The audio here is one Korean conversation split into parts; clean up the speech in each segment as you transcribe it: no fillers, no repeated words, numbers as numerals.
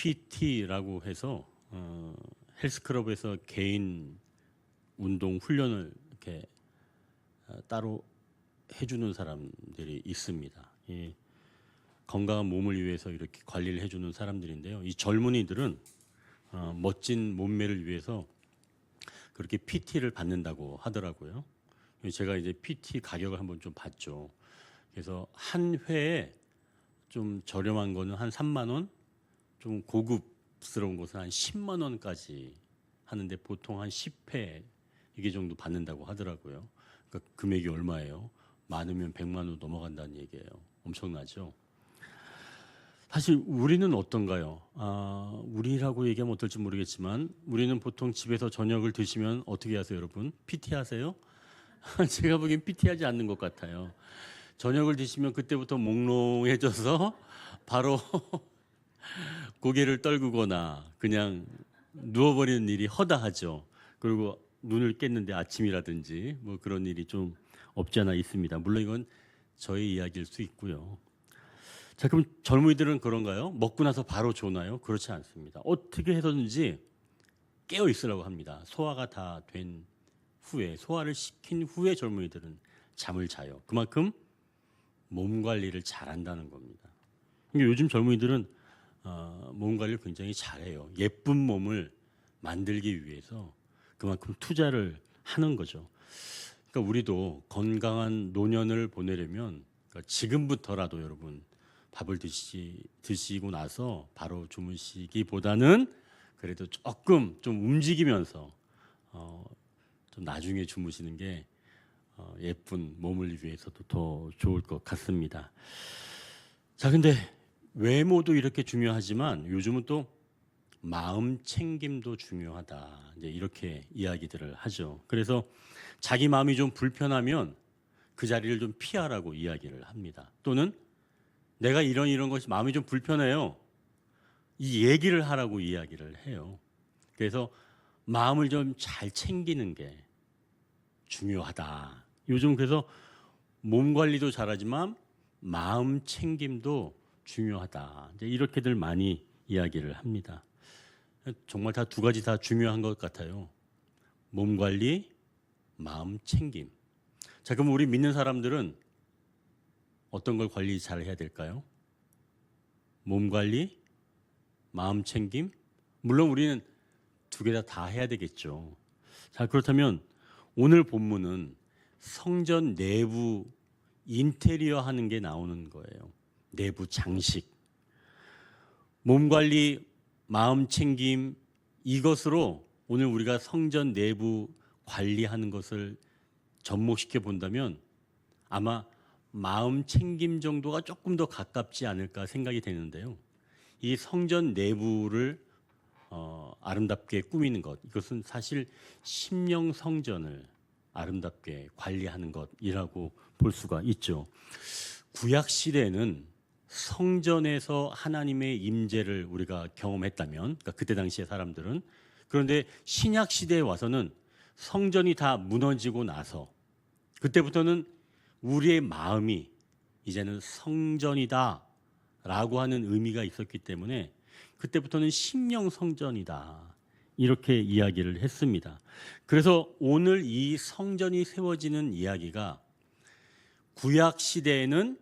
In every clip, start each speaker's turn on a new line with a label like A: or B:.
A: PT라고 해서 헬스클럽에서 개인 운동 훈련을 이렇게 따로 해주는 사람들이 있습니다. 이 건강한 몸을 위해서 이렇게 관리를 해주는 사람들인데요. 이 젊은이들은 멋진 몸매를 위해서 그렇게 PT를 받는다고 하더라고요. 제가 이제 PT 가격을 한번 좀 봤죠. 그래서 한 회에 좀 저렴한 거는 한 3만 원, 좀 고급스러운 것은 한 10만 원까지 하는데 보통 한 10회 이게 정도 받는다고 하더라고요. 그러니까 금액이 얼마예요? 많으면 100만 원 넘어간다는 얘기예요. 엄청나죠? 사실 우리는 어떤가요? 우리라고 얘기하면 어떨지 모르겠지만 우리는 보통 집에서 저녁을 드시면 어떻게 하세요, 여러분? PT 하세요? 제가 보기엔 PT 하지 않는 것 같아요. 저녁을 드시면 그때부터 몽롱해져서 바로 고개를 떨구거나 그냥 누워버리는 일이 허다하죠. 그리고 눈을 깼는데 아침이라든지 뭐 그런 일이 좀 없지 않아 있습니다. 물론 이건 저의 이야기일 수 있고요. 자, 그럼 젊은이들은 그런가요? 먹고 나서 바로 조나요? 그렇지 않습니다. 어떻게 해서든지 깨어 있으라고 합니다. 소화가 다 된 후에, 소화를 시킨 후에 젊은이들은 잠을 자요. 그만큼 몸 관리를 잘한다는 겁니다. 그러니까 요즘 젊은이들은 몸 관리를 굉장히 잘해요. 예쁜 몸을 만들기 위해서 그만큼 투자를 하는 거죠. 그러니까 우리도 건강한 노년을 보내려면 그러니까 지금부터라도 여러분 밥을 드시고 나서 바로 주무시기보다는 그래도 조금 좀 움직이면서 좀 나중에 주무시는 게 예쁜 몸을 위해서도 더 좋을 것 같습니다. 자, 근데 외모도 이렇게 중요하지만 요즘은 또 마음 챙김도 중요하다. 이제 이렇게 이야기들을 하죠. 그래서 자기 마음이 좀 불편하면 그 자리를 좀 피하라고 이야기를 합니다. 또는 내가 이런 것이 마음이 좀 불편해요. 이 얘기를 하라고 이야기를 해요. 그래서 마음을 좀 잘 챙기는 게 중요하다. 요즘 그래서 몸 관리도 잘하지만 마음 챙김도 중요하다. 이제 이렇게들 많이 이야기를 합니다. 정말 다 두 가지 다 중요한 것 같아요. 몸 관리, 마음 챙김. 자, 그럼 우리 믿는 사람들은 어떤 걸 관리 잘 해야 될까요? 몸 관리, 마음 챙김. 물론 우리는 두 개 다 해야 되겠죠. 자, 그렇다면 오늘 본문은 성전 내부 인테리어 하는 게 나오는 거예요. 내부 장식. 몸 관리, 마음 챙김 이것으로 오늘 우리가 성전 내부 관리하는 것을 접목시켜 본다면 아마 마음 챙김 정도가 조금 더 가깝지 않을까 생각이 되는데요. 이 성전 내부를 아름답게 꾸미는 것, 이것은 사실 심령 성전을 아름답게 관리하는 것이라고 볼 수가 있죠. 구약 시대에는 성전에서 하나님의 임재를 우리가 경험했다면, 그러니까 그때 당시의 사람들은, 그런데 신약 시대에 와서는 성전이 다 무너지고 나서 그때부터는 우리의 마음이 이제는 성전이다라고 하는 의미가 있었기 때문에 그때부터는 심령 성전이다 이렇게 이야기를 했습니다. 그래서 오늘 이 성전이 세워지는 이야기가 구약 시대에는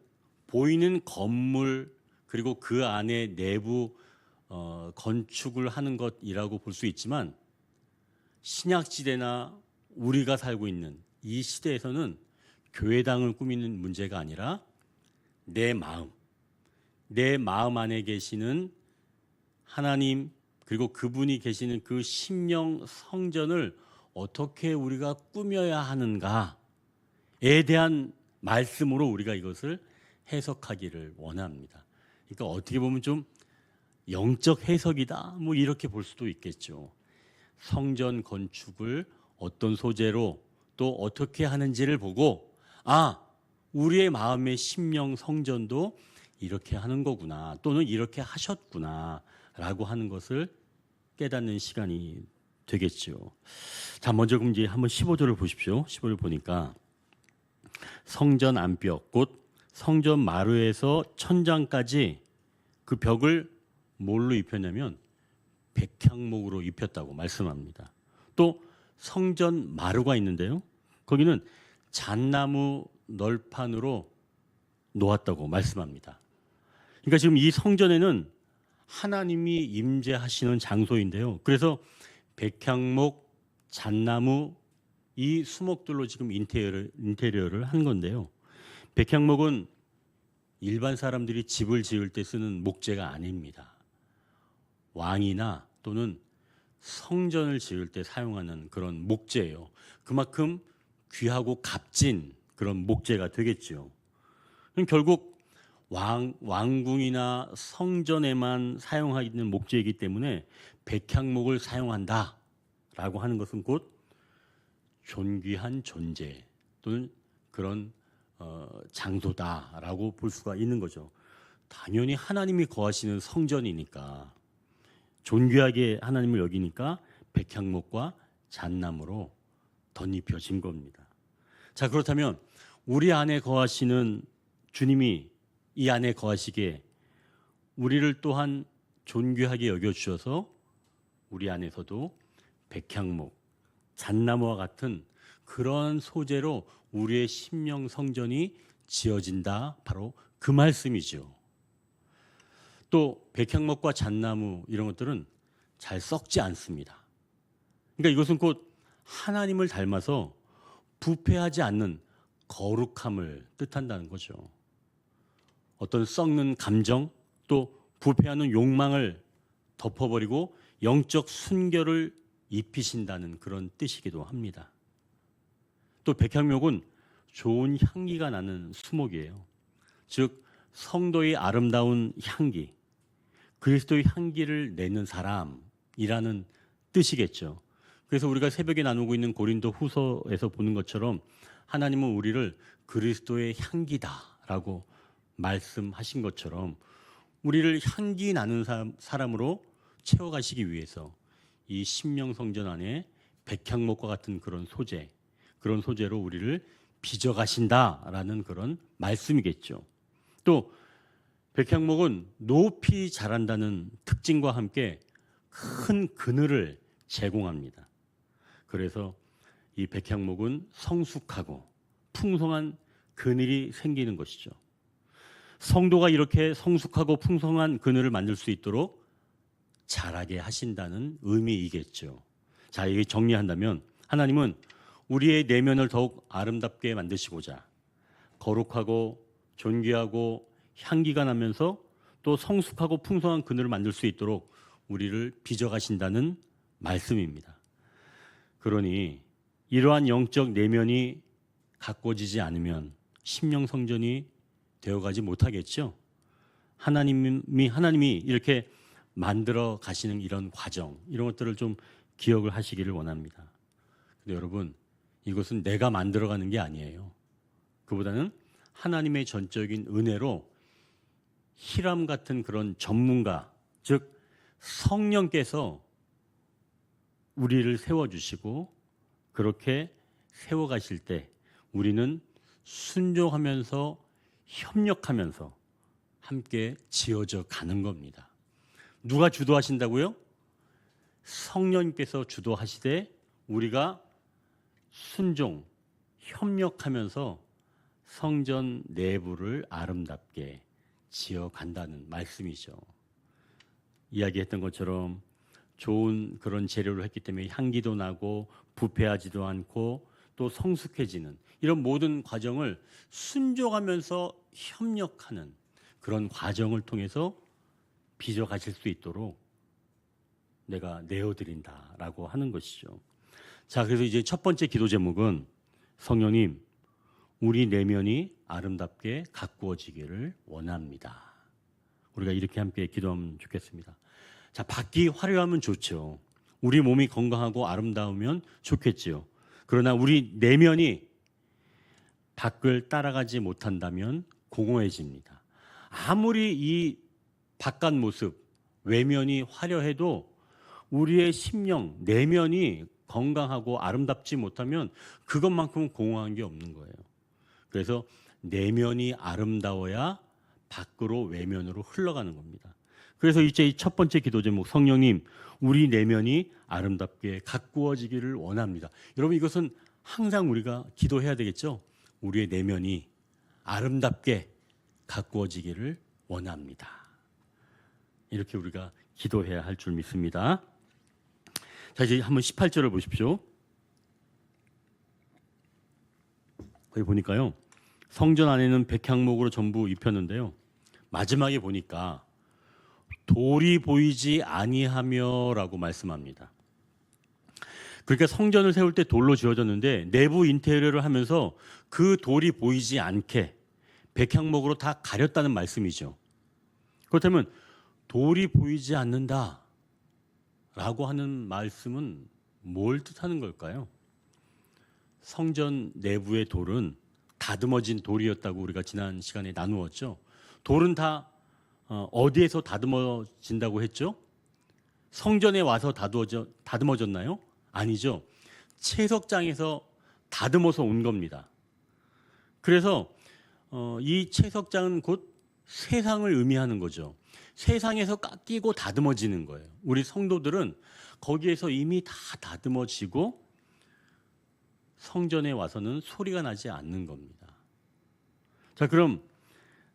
A: 보이는 건물 그리고 그 안에 내부 건축을 하는 것이라고 볼 수 있지만 신약 시대나 우리가 살고 있는 이 시대에서는 교회당을 꾸미는 문제가 아니라 내 마음 안에 계시는 하나님 그리고 그분이 계시는 그 심령 성전을 어떻게 우리가 꾸며야 하는가에 대한 말씀으로 우리가 이것을 해석하기를 원합니다. 그러니까 어떻게 보면 좀 영적 해석이다 뭐 이렇게 볼 수도 있겠죠. 성전 건축을 어떤 소재로 또 어떻게 하는지를 보고 우리의 마음의 심령 성전도 이렇게 하는 거구나 또는 이렇게 하셨구나 라고 하는 것을 깨닫는 시간이 되겠죠. 자, 먼저 그럼 이제 한번 15절을 보십시오. 15절 보니까 성전 안벽 곧 성전 마루에서 천장까지 그 벽을 뭘로 입혔냐면 백향목으로 입혔다고 말씀합니다. 또 성전 마루가 있는데요. 거기는 잣나무 널판으로 놓았다고 말씀합니다. 그러니까 지금 이 성전에는 하나님이 임재하시는 장소인데요. 그래서 백향목, 잣나무 이 수목들로 지금 인테리어를 한 건데요. 백향목은 일반 사람들이 집을 지을 때 쓰는 목재가 아닙니다. 왕이나 또는 성전을 지을 때 사용하는 그런 목재예요. 그만큼 귀하고 값진 그런 목재가 되겠죠. 그럼 결국 왕궁이나 성전에만 사용하는 목재이기 때문에 백향목을 사용한다라고 하는 것은 곧 존귀한 존재 또는 그런 장소다라고 볼 수가 있는 거죠. 당연히 하나님이 거하시는 성전이니까 존귀하게 하나님을 여기니까 백향목과 잣나무로 덧입혀진 겁니다. 자, 그렇다면 우리 안에 거하시는 주님이 이 안에 거하시기에 우리를 또한 존귀하게 여겨주셔서 우리 안에서도 백향목, 잣나무와 같은 그런 소재로 우리의 심령 성전이 지어진다. 바로 그 말씀이죠. 또 백향목과 잣나무 이런 것들은 잘 썩지 않습니다. 그러니까 이것은 곧 하나님을 닮아서 부패하지 않는 거룩함을 뜻한다는 거죠. 어떤 썩는 감정 또 부패하는 욕망을 덮어버리고 영적 순결을 입히신다는 그런 뜻이기도 합니다. 또 백향목은 좋은 향기가 나는 수목이에요. 즉 성도의 아름다운 향기, 그리스도의 향기를 내는 사람이라는 뜻이겠죠. 그래서 우리가 새벽에 나누고 있는 고린도 후서에서 보는 것처럼 하나님은 우리를 그리스도의 향기다라고 말씀하신 것처럼 우리를 향기 나는 사람으로 채워가시기 위해서 이 심령 성전 안에 백향목과 같은 그런 소재로 우리를 빚어가신다라는 그런 말씀이겠죠. 또 백향목은 높이 자란다는 특징과 함께 큰 그늘을 제공합니다. 그래서 이 백향목은 성숙하고 풍성한 그늘이 생기는 것이죠. 성도가 이렇게 성숙하고 풍성한 그늘을 만들 수 있도록 자라게 하신다는 의미이겠죠. 자, 이게 정리한다면 하나님은 우리의 내면을 더욱 아름답게 만드시고자 거룩하고 존귀하고 향기가 나면서 또 성숙하고 풍성한 그늘을 만들 수 있도록 우리를 빚어가신다는 말씀입니다. 그러니 이러한 영적 내면이 가꿔지지 않으면 심령 성전이 되어가지 못하겠죠. 하나님이 이렇게 만들어 가시는 이런 과정, 이런 것들을 좀 기억을 하시기를 원합니다. 근데 여러분, 이것은 내가 만들어가는 게 아니에요. 그보다는 하나님의 전적인 은혜로 히람 같은 그런 전문가, 즉 성령께서 우리를 세워주시고 그렇게 세워가실 때 우리는 순종하면서 협력하면서 함께 지어져 가는 겁니다. 누가 주도하신다고요? 성령께서 주도하시되 우리가 순종, 협력하면서 성전 내부를 아름답게 지어간다는 말씀이죠. 이야기했던 것처럼 좋은 그런 재료를 했기 때문에 향기도 나고 부패하지도 않고 또 성숙해지는 이런 모든 과정을 순종하면서 협력하는 그런 과정을 통해서 빚어가실 수 있도록 내가 내어드린다라고 하는 것이죠. 자, 그래서 이제 첫 번째 기도 제목은 성령님, 우리 내면이 아름답게 가꾸어지기를 원합니다. 우리가 이렇게 함께 기도하면 좋겠습니다. 자, 밖이 화려하면 좋죠. 우리 몸이 건강하고 아름다우면 좋겠지요. 그러나 우리 내면이 밖을 따라가지 못한다면 공허해집니다. 아무리 이 바깥 모습, 외면이 화려해도 우리의 심령, 내면이 건강하고 아름답지 못하면 그것만큼은 공허한 게 없는 거예요. 그래서 내면이 아름다워야 밖으로 외면으로 흘러가는 겁니다. 그래서 이제 이 첫 번째 기도 제목, 성령님 우리 내면이 아름답게 가꾸어지기를 원합니다. 여러분, 이것은 항상 우리가 기도해야 되겠죠. 우리의 내면이 아름답게 가꾸어지기를 원합니다. 이렇게 우리가 기도해야 할 줄 믿습니다. 자, 이제 한번 18절을 보십시오. 거기 보니까요, 성전 안에는 백향목으로 전부 입혔는데요, 마지막에 보니까 돌이 보이지 아니하며라고 말씀합니다. 그러니까 성전을 세울 때 돌로 지어졌는데 내부 인테리어를 하면서 그 돌이 보이지 않게 백향목으로 다 가렸다는 말씀이죠. 그렇다면 돌이 보이지 않는다라고 하는 말씀은 뭘 뜻하는 걸까요? 성전 내부의 돌은 다듬어진 돌이었다고 우리가 지난 시간에 나누었죠. 돌은 다 어디에서 다듬어진다고 했죠? 성전에 와서 다듬어졌나요? 아니죠. 채석장에서 다듬어서 온 겁니다. 그래서 이 채석장은 곧 세상을 의미하는 거죠. 세상에서 깎이고 다듬어지는 거예요. 우리 성도들은 거기에서 이미 다 다듬어지고 성전에 와서는 소리가 나지 않는 겁니다. 자, 그럼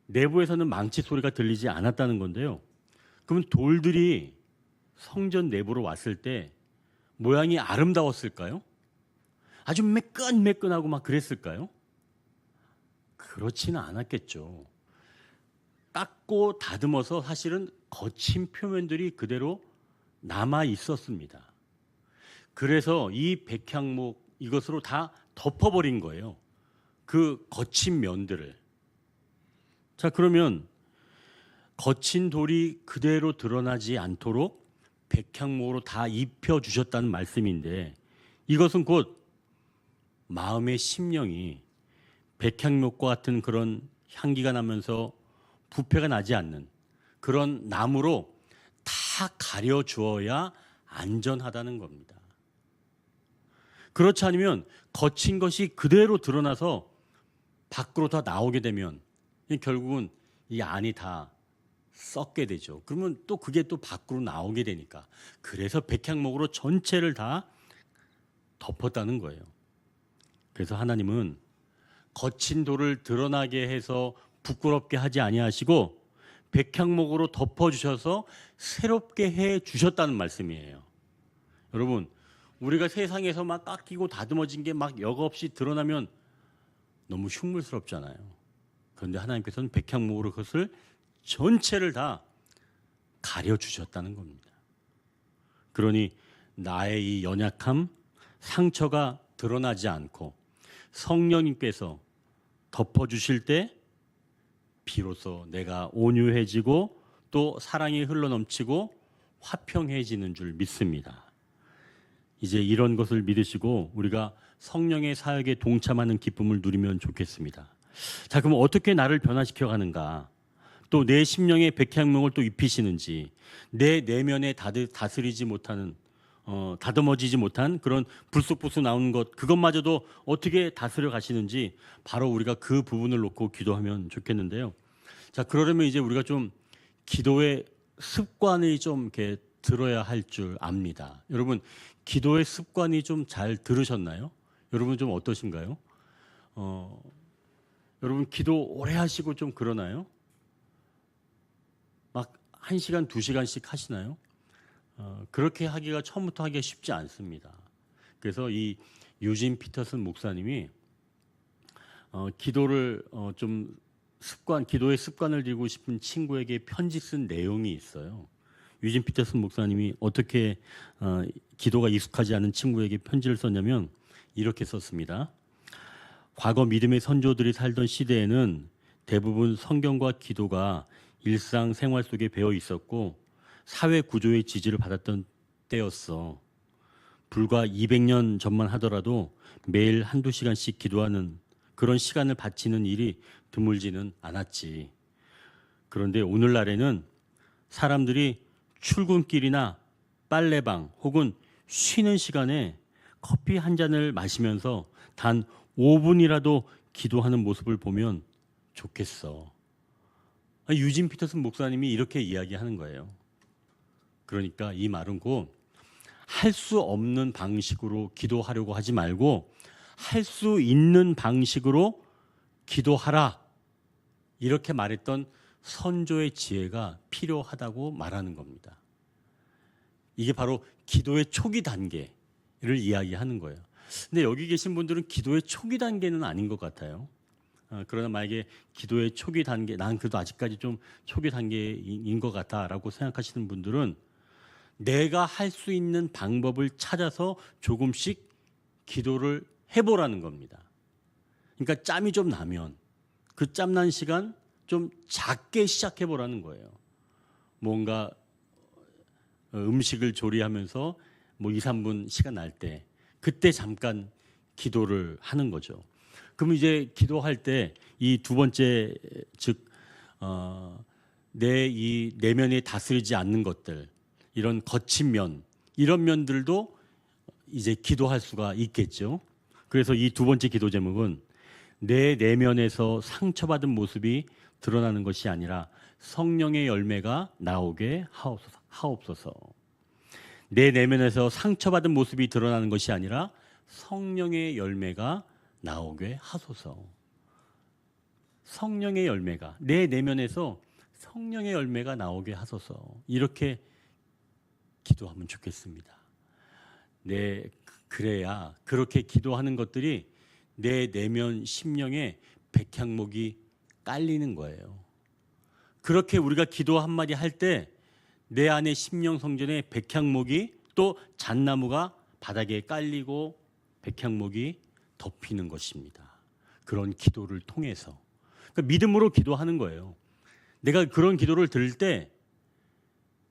A: 내부에서는 망치 소리가 들리지 않았다는 건데요. 그럼 돌들이 성전 내부로 왔을 때 모양이 아름다웠을까요? 아주 매끈매끈하고 막 그랬을까요? 그렇지는 않았겠죠. 깎고 다듬어서 사실은 거친 표면들이 그대로 남아 있었습니다. 그래서 이 백향목 이것으로 다 덮어버린 거예요. 그 거친 면들을. 자, 그러면 거친 돌이 그대로 드러나지 않도록 백향목으로 다 입혀주셨다는 말씀인데, 이것은 곧 마음의 심령이 백향목과 같은 그런 향기가 나면서 부패가 나지 않는 그런 나무로 다 가려주어야 안전하다는 겁니다. 그렇지 않으면 거친 것이 그대로 드러나서 밖으로 다 나오게 되면 결국은 이 안이 다 썩게 되죠. 그러면 또 그게 또 밖으로 나오게 되니까. 그래서 백향목으로 전체를 다 덮었다는 거예요. 그래서 하나님은 거친 돌을 드러나게 해서 부끄럽게 하지 아니하시고 백향목으로 덮어주셔서 새롭게 해 주셨다는 말씀이에요. 여러분, 우리가 세상에서 막 깎이고 다듬어진 게 막 역없이 드러나면 너무 흉물스럽잖아요. 그런데 하나님께서는 백향목으로 그것을 전체를 다 가려주셨다는 겁니다. 그러니 나의 이 연약함, 상처가 드러나지 않고 성령님께서 덮어주실 때 비로소 내가 온유해지고 또 사랑이 흘러넘치고 화평해지는 줄 믿습니다. 이제 이런 것을 믿으시고 우리가 성령의 사역에 동참하는 기쁨을 누리면 좋겠습니다. 자, 그럼 어떻게 나를 변화시켜 가는가? 또 내 심령에 백향목을 또 입히시는지, 내 내면에 다스리지 못하는 다듬어지지 못한 그런 불쑥불쑥 나오는 것, 그것마저도 어떻게 다스려 가시는지 바로 우리가 그 부분을 놓고 기도하면 좋겠는데요. 자, 그러려면 이제 우리가 좀 기도의 습관이 좀 이렇게 들어야 할 줄 압니다. 여러분, 기도의 습관이 좀 잘 들으셨나요? 여러분 좀 어떠신가요? 여러분 기도 오래 하시고 좀 그러나요? 막 1시간, 2시간씩 하시나요? 그렇게 하기가 처음부터 하기가 쉽지 않습니다. 그래서 이 유진 피터슨 목사님이 기도를 좀 기도의 습관을 들이고 싶은 친구에게 편지 쓴 내용이 있어요. 유진 피터슨 목사님이 어떻게 기도가 익숙하지 않은 친구에게 편지를 썼냐면 이렇게 썼습니다. 과거 믿음의 선조들이 살던 시대에는 대부분 성경과 기도가 일상생활 속에 배어 있었고 사회 구조의 지지를 받았던 때였어. 불과 200년 전만 하더라도 매일 1~2시간씩 기도하는 그런 시간을 바치는 일이 드물지는 않았지. 그런데 오늘날에는 사람들이 출근길이나 빨래방 혹은 쉬는 시간에 커피 한 잔을 마시면서 단 5분이라도 기도하는 모습을 보면 좋겠어. 유진 피터슨 목사님이 이렇게 이야기하는 거예요. 그러니까 이 말은 곧 할 수 없는 방식으로 기도하려고 하지 말고 할 수 있는 방식으로 기도하라. 이렇게 말했던 선조의 지혜가 필요하다고 말하는 겁니다. 이게 바로 기도의 초기 단계를 이야기하는 거예요. 근데 여기 계신 분들은 기도의 초기 단계는 아닌 것 같아요. 그러나 만약에 기도의 초기 단계, 난 그래도 아직까지 좀 초기 단계인 것 같다라고 생각하시는 분들은 내가 할 수 있는 방법을 찾아서 조금씩 기도를 해보라는 겁니다. 그러니까 짬이 좀 나면 그 짬난 시간 좀 작게 시작해보라는 거예요. 뭔가 음식을 조리하면서 뭐 2, 3분 시간 날 때 그때 잠깐 기도를 하는 거죠. 그럼 이제 기도할 때 이 두 번째 즉 내 이 내면이 다스리지 않는 것들 이런 거친 면 이런 면들도 이제 기도할 수가 있겠죠. 그래서 이 두 번째 기도 제목은 내 내면에서 상처받은 모습이 드러나는 것이 아니라 성령의 열매가 나오게 하옵소서. 내 내면에서 상처받은 모습이 드러나는 것이 아니라 성령의 열매가 나오게 하소서. 성령의 열매가 내 내면에서 성령의 열매가 나오게 하소서. 이렇게 기도하면 좋겠습니다. 그래야 그렇게 기도하는 것들이 내 내면 심령에 백향목이 깔리는 거예요. 그렇게 우리가 기도 한마디 할 때 내 안에 심령 성전에 백향목이 또 잣나무가 바닥에 깔리고 백향목이 덮이는 것입니다. 그런 기도를 통해서 그러니까 믿음으로 기도하는 거예요. 내가 그런 기도를 들을 때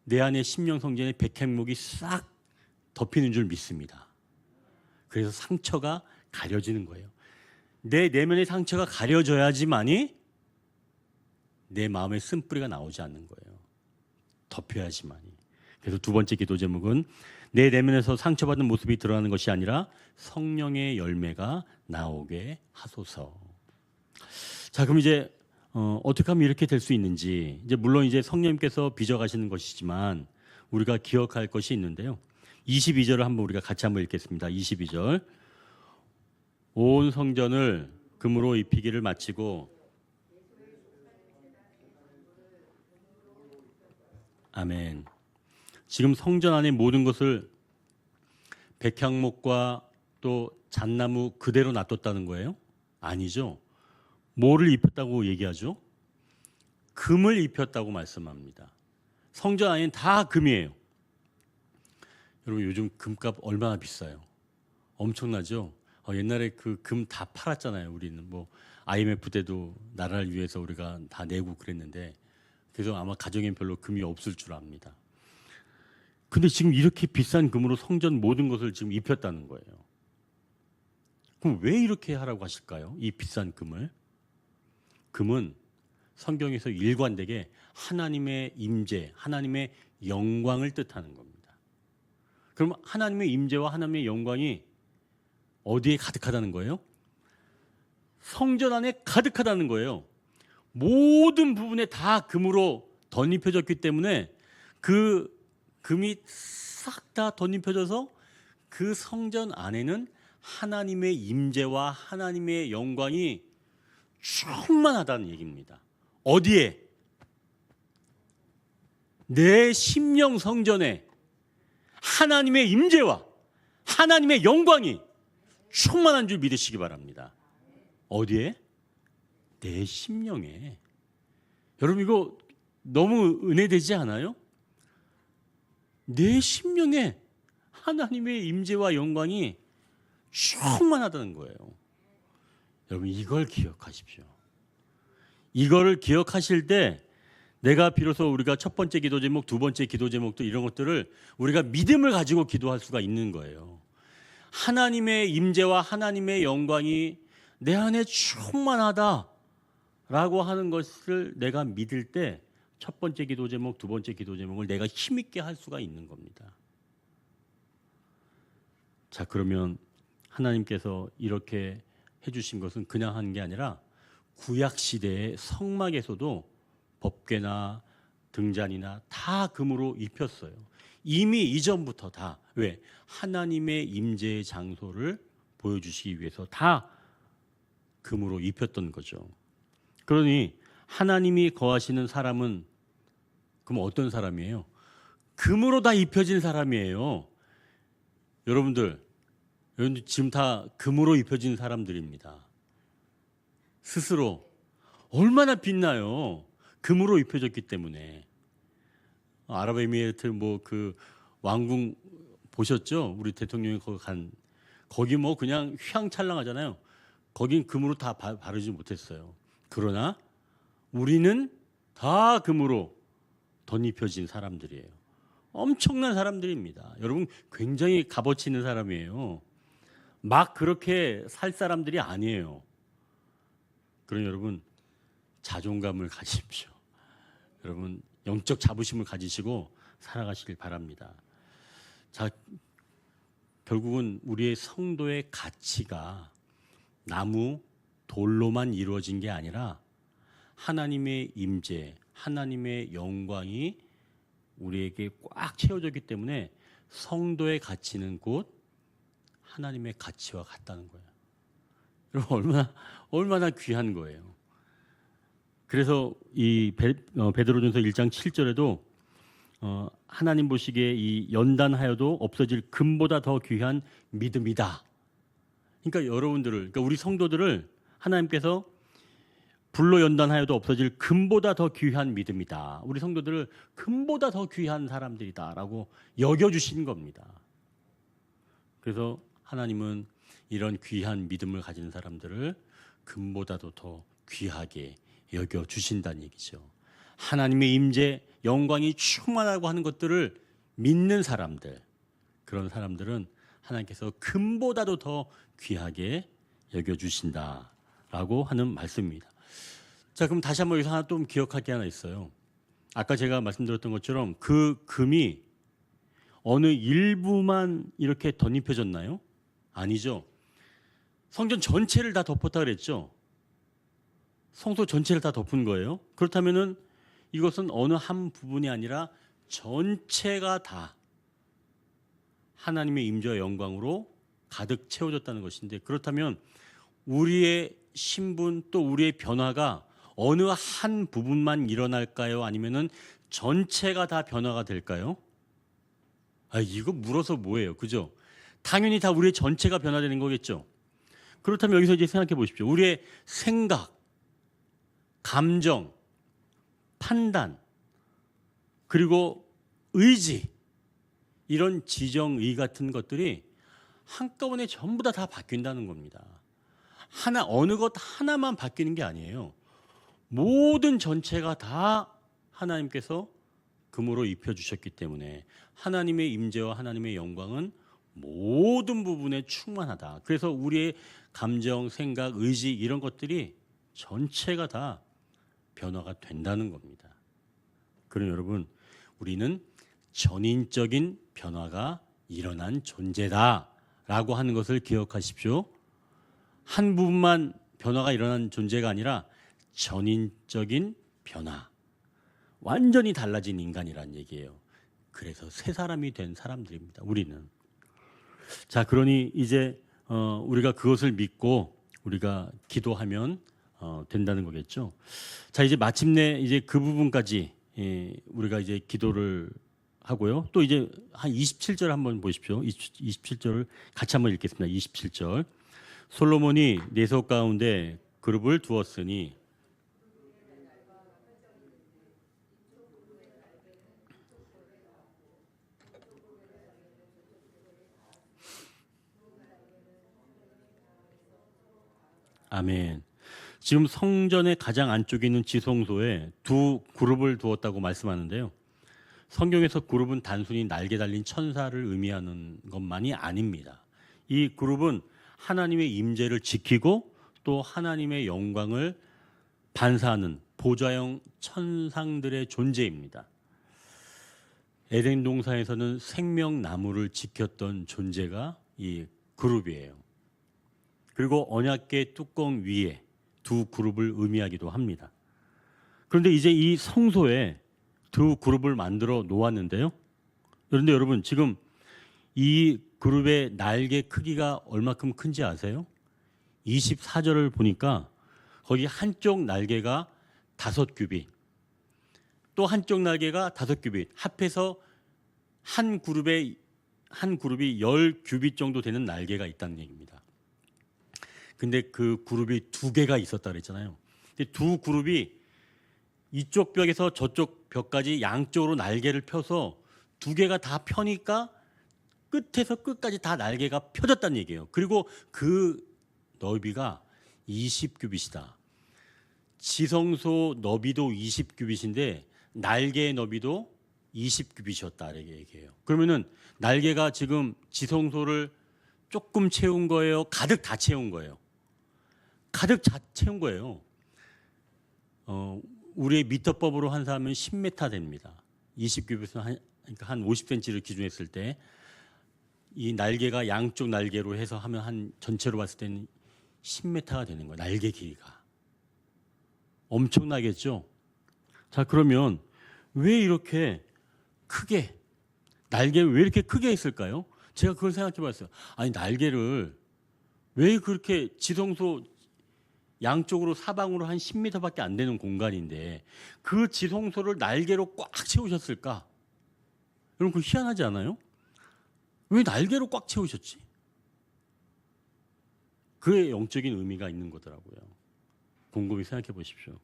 A: 내 안에 심령 성전에 백향목이 싹 덮이는 줄 믿습니다. 그래서 상처가 가려지는 거예요. 내 내면의 상처가 가려져야지만이 내 마음의 쓴뿌리가 나오지 않는 거예요. 덮여야지만이. 그래서 두 번째 기도 제목은 내 내면에서 상처받은 모습이 드러나는 것이 아니라 성령의 열매가 나오게 하소서. 자, 그럼 이제 어떻게 하면 이렇게 될 수 있는지 이제 물론 이제 성령님께서 빚어가시는 것이지만 우리가 기억할 것이 있는데요. 22절을 한번 우리가 같이 한번 읽겠습니다. 22절. 온 성전을 금으로 입히기를 마치고 아멘. 지금 성전 안에 모든 것을 백향목과 또 잣나무 그대로 놔뒀다는 거예요? 아니죠. 뭐를 입혔다고 얘기하죠? 금을 입혔다고 말씀합니다. 성전 안에는 다 금이에요. 여러분 요즘 금값 얼마나 비싸요? 엄청나죠? 옛날에 그 금 다 팔았잖아요. 우리는 뭐 IMF 때도 나라를 위해서 우리가 다 내고 그랬는데 그래서 아마 가정엔 별로 금이 없을 줄 압니다. 근데 지금 이렇게 비싼 금으로 성전 모든 것을 지금 입혔다는 거예요. 그럼 왜 이렇게 하라고 하실까요? 이 비싼 금을? 금은 성경에서 일관되게 하나님의 임재, 하나님의 영광을 뜻하는 겁니다. 그럼 하나님의 임재와 하나님의 영광이 어디에 가득하다는 거예요? 성전 안에 가득하다는 거예요. 모든 부분에 다 금으로 덧입혀졌기 때문에 그 금이 싹 다 덧입혀져서 그 성전 안에는 하나님의 임재와 하나님의 영광이 충만하다는 얘기입니다. 어디에? 내 심령 성전에 하나님의 임재와 하나님의 영광이 충만한 줄 믿으시기 바랍니다. 어디에? 내 심령에. 여러분 이거 너무 은혜되지 않아요? 내 심령에 하나님의 임재와 영광이 충만하다는 거예요. 여러분 이걸 기억하십시오. 이거를 기억하실 때 내가 비로소 우리가 첫 번째 기도 제목, 두 번째 기도 제목도 이런 것들을 우리가 믿음을 가지고 기도할 수가 있는 거예요. 하나님의 임재와 하나님의 영광이 내 안에 충만하다라고 하는 것을 내가 믿을 때 첫 번째 기도 제목, 두 번째 기도 제목을 내가 힘있게 할 수가 있는 겁니다. 자, 그러면 하나님께서 이렇게 해주신 것은 그냥 한 게 아니라 구약 시대의 성막에서도 법궤나 등잔이나 다 금으로 입혔어요. 이미 이전부터 다. 왜? 하나님의 임재의 장소를 보여주시기 위해서 다 금으로 입혔던 거죠. 그러니 하나님이 거하시는 사람은 그럼 어떤 사람이에요? 금으로 다 입혀진 사람이에요. 여러분들 지금 다 금으로 입혀진 사람들입니다. 스스로 얼마나 빛나요? 금으로 입혀졌기 때문에. 아랍에미레이트 뭐 그 왕궁 보셨죠? 우리 대통령이 거기 뭐 그냥 휘황찬란하잖아요. 거긴 금으로 다 바르지 못했어요. 그러나 우리는 다 금으로 덧입혀진 사람들이에요. 엄청난 사람들입니다. 여러분 굉장히 값어치 있는 사람이에요. 막 그렇게 살 사람들이 아니에요. 그러니 여러분 자존감을 가지십시오. 여러분 영적 자부심을 가지시고 살아가시길 바랍니다. 자, 결국은 우리의 성도의 가치가 나무, 돌로만 이루어진 게 아니라 하나님의 임재, 하나님의 영광이 우리에게 꽉 채워졌기 때문에 성도의 가치는 곧 하나님의 가치와 같다는 거예요. 여러분 얼마나 귀한 거예요. 그래서 이 베드로전서 1장 7절에도 하나님 보시기에 이 연단하여도 없어질 금보다 더 귀한 믿음이다. 그러니까 여러분들을, 그러니까 우리 성도들을 하나님께서 불로 연단하여도 없어질 금보다 더 귀한 믿음이다. 우리 성도들을 금보다 더 귀한 사람들이다라고 여겨주신 겁니다. 그래서 하나님은 이런 귀한 믿음을 가진 사람들을 금보다도 더 귀하게 여겨주신다는 얘기죠. 하나님의 임재, 영광이 충만하고 하는 것들을 믿는 사람들, 그런 사람들은 하나님께서 금보다도 더 귀하게 여겨주신다라고 하는 말씀입니다. 자, 그럼 다시 한번 여기서 하나 또 기억할 게 하나 있어요. 아까 제가 말씀드렸던 것처럼 그 금이 어느 일부만 이렇게 덧입혀졌나요? 아니죠. 성전 전체를 다 덮었다 그랬죠. 성소 전체를 다 덮은 거예요. 그렇다면은 이것은 어느 한 부분이 아니라 전체가 다 하나님의 임재와 영광으로 가득 채워졌다는 것인데, 그렇다면 우리의 신분 또 우리의 변화가 어느 한 부분만 일어날까요? 아니면은 전체가 다 변화가 될까요? 이거 물어서 뭐예요? 그죠? 당연히 다 우리의 전체가 변화되는 거겠죠. 그렇다면 여기서 이제 생각해 보십시오. 우리의 생각, 감정, 판단, 그리고 의지, 이런 지정의 같은 것들이 한꺼번에 전부 다 바뀐다는 겁니다. 어느 것 하나만 바뀌는 게 아니에요. 모든 전체가 다 하나님께서 금으로 입혀주셨기 때문에 하나님의 임재와 하나님의 영광은 모든 부분에 충만하다. 그래서 우리의 감정, 생각, 의지 이런 것들이 전체가 다 변화가 된다는 겁니다. 그럼 여러분, 우리는 전인적인 변화가 일어난 존재다라고 하는 것을 기억하십시오. 한 부분만 변화가 일어난 존재가 아니라 전인적인 변화, 완전히 달라진 인간이란 얘기예요. 그래서 새 사람이 된 사람들입니다. 우리는. 자, 그러니 이제 우리가 그것을 믿고 우리가 기도하면 된다는 거겠죠. 자, 이제 마침내 이제 그 부분까지 우리가 이제 기도를 하고요. 또 이제 한 27절 한번 보십시오. 27절을 같이 한번 읽겠습니다. 27절. 솔로몬이 내석 가운데 그룹을 두었으니 아멘. 지금 성전의 가장 안쪽에 있는 지성소에 두 그룹을 두었다고 말씀하는데요. 성경에서 그룹은 단순히 날개 달린 천사를 의미하는 것만이 아닙니다. 이 그룹은 하나님의 임재를 지키고 또 하나님의 영광을 반사하는 보좌형 천상들의 존재입니다. 에덴 동산에서는 생명나무를 지켰던 존재가 이 그룹이에요. 그리고 언약궤 뚜껑 위에 두 그룹을 의미하기도 합니다. 그런데 이제 이 성소에 두 그룹을 만들어 놓았는데요. 그런데 여러분 지금 이 그룹의 날개 크기가 얼마큼 큰지 아세요? 24절을 보니까 거기 한쪽 날개가 5규빗, 또 한쪽 날개가 5규빗, 합해서 한 그룹이 10규빗 정도 되는 날개가 있다는 얘기입니다. 근데 그 그룹이 2개가 있었다 그랬잖아요. 근데 두 그룹이 이쪽 벽에서 저쪽 벽까지 양쪽으로 날개를 펴서 2개가 다 펴니까 끝에서 끝까지 다 날개가 펴졌다는 얘기예요. 그리고 그 너비가 20규빗이다. 지성소 너비도 20규빗인데 날개의 너비도 20규빗이었다 이렇게 얘기해요. 그러면은 날개가 지금 지성소를 조금 채운 거예요? 가득 다 채운 거예요? 가득 다 채운 거예요. 우리의 미터법으로 환산하면 10m 됩니다. 20규빗은 그러니까 한 50cm를 기준했을 때 이 날개가 양쪽 날개로 해서 하면 한 전체로 봤을 때는 10m가 되는 거예요. 날개 길이가. 엄청나겠죠? 자, 그러면 왜 이렇게 크게, 날개를 왜 이렇게 크게 했을까요? 제가 그걸 생각해 봤어요. 아니, 날개를 왜 그렇게 지성소 양쪽으로 사방으로 한 10m밖에 안 되는 공간인데 그 지성소를 날개로 꽉 채우셨을까? 여러분, 그거 희한하지 않아요? 왜 날개로 꽉 채우셨지? 그의 영적인 의미가 있는 거더라고요. 곰곰이 생각해 보십시오.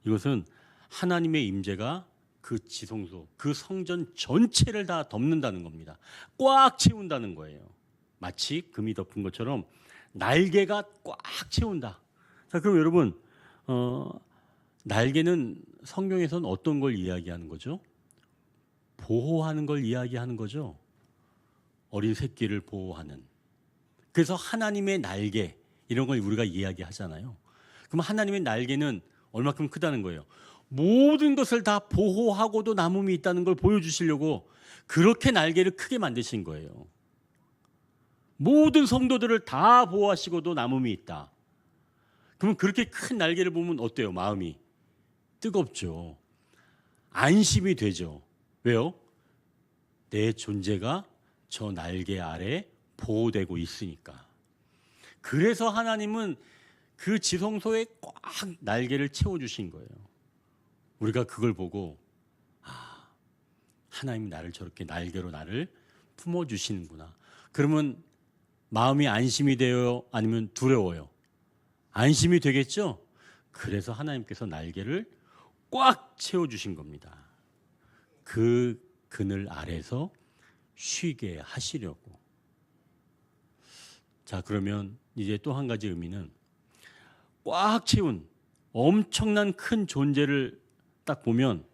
A: 이것은 하나님의 임재가 그 지성소, 그 성전 전체를 다 덮는다는 겁니다. 꽉 채운다는 거예요. 마치 금이 덮은 것처럼 날개가 꽉 채운다. 자, 그럼 여러분, 날개는 성경에서는 어떤 걸 이야기하는 거죠? 보호하는 걸 이야기하는 거죠. 어린 새끼를 보호하는. 그래서 하나님의 날개 이런 걸 우리가 이야기하잖아요. 그럼 하나님의 날개는 얼마큼 크다는 거예요? 모든 것을 다 보호하고도 남음이 있다는 걸 보여주시려고 그렇게 날개를 크게 만드신 거예요. 모든 성도들을 다 보호하시고도 남음이 있다. 그러면 그렇게 큰 날개를 보면 어때요? 마음이 뜨겁죠. 안심이 되죠. 왜요? 내 존재가 저 날개 아래 보호되고 있으니까. 그래서 하나님은 그 지성소에 꽉 날개를 채워주신 거예요. 우리가 그걸 보고 하나님이 나를 저렇게 날개로 나를 품어주시는구나. 그러면 마음이 안심이 돼요? 아니면 두려워요? 안심이 되겠죠? 그래서 하나님께서 날개를 꽉 채워주신 겁니다. 그 그늘 아래서 쉬게 하시려고. 자, 그러면 이제 또 한 가지 의미는 꽉 채운 엄청난 큰 존재를 딱 보면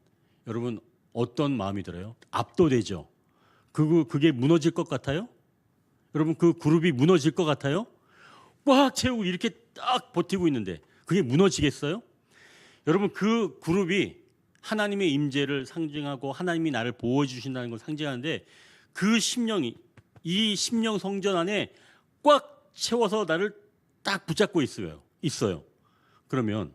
A: 여러분 어떤 마음이 들어요? 압도되죠. 그게 무너질 것 같아요? 여러분 그 그룹이 무너질 것 같아요? 꽉 채우고 이렇게 딱 버티고 있는데 그게 무너지겠어요? 여러분 그 그룹이 하나님의 임재를 상징하고 하나님이 나를 보호해 주신다는 걸 상징하는데 그 심령이 이 심령 성전 안에 꽉 채워서 나를 딱 붙잡고 있어요. 그러면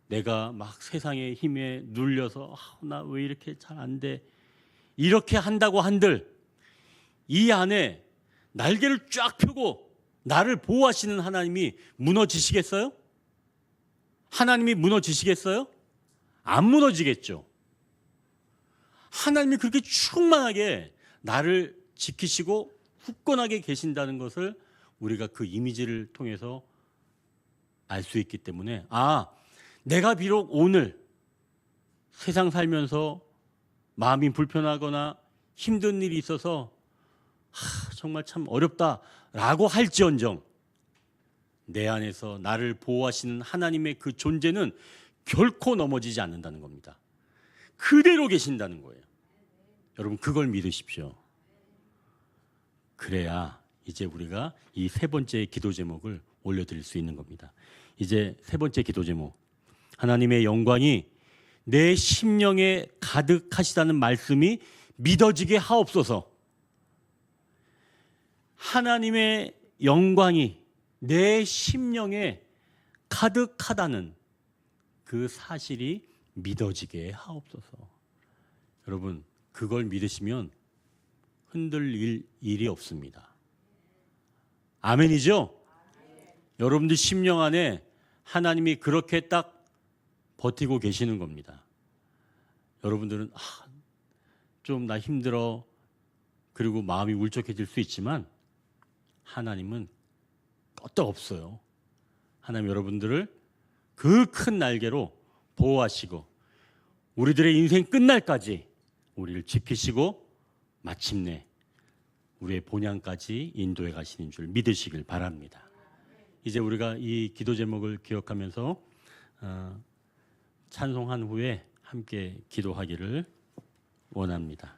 A: 내가 막 세상의 힘에 눌려서 나 왜 이렇게 잘 안 돼? 이렇게 한다고 한들 이 안에 날개를 쫙 펴고 나를 보호하시는 하나님이 무너지시겠어요? 하나님이 무너지시겠어요? 안 무너지겠죠. 하나님이 그렇게 충만하게 나를 지키시고 굳건하게 계신다는 것을 우리가 그 이미지를 통해서 알 수 있기 때문에 내가 비록 오늘 세상 살면서 마음이 불편하거나 힘든 일이 있어서 정말 참 어렵다라고 할지언정 내 안에서 나를 보호하시는 하나님의 그 존재는 결코 넘어지지 않는다는 겁니다. 그대로 계신다는 거예요. 여러분 그걸 믿으십시오. 그래야 이제 우리가 이 세 번째 기도 제목을 올려드릴 수 있는 겁니다. 이제 세 번째 기도 제목, 하나님의 영광이 내 심령에 가득하시다는 말씀이 믿어지게 하옵소서. 하나님의 영광이 내 심령에 가득하다는 그 사실이 믿어지게 하옵소서. 여러분, 그걸 믿으시면 흔들릴 일이 없습니다. 아멘이죠? 여러분들 심령 안에 하나님이 그렇게 딱 버티고 계시는 겁니다. 여러분들은 좀 나 힘들어, 그리고 마음이 울적해질 수 있지만 하나님은 끄떡 없어요. 하나님 여러분들을 그 큰 날개로 보호하시고 우리들의 인생 끝날까지 우리를 지키시고 마침내 우리의 본향까지 인도해 가시는 줄 믿으시길 바랍니다. 이제 우리가 이 기도 제목을 기억하면서 찬송한 후에 함께 기도하기를 원합니다.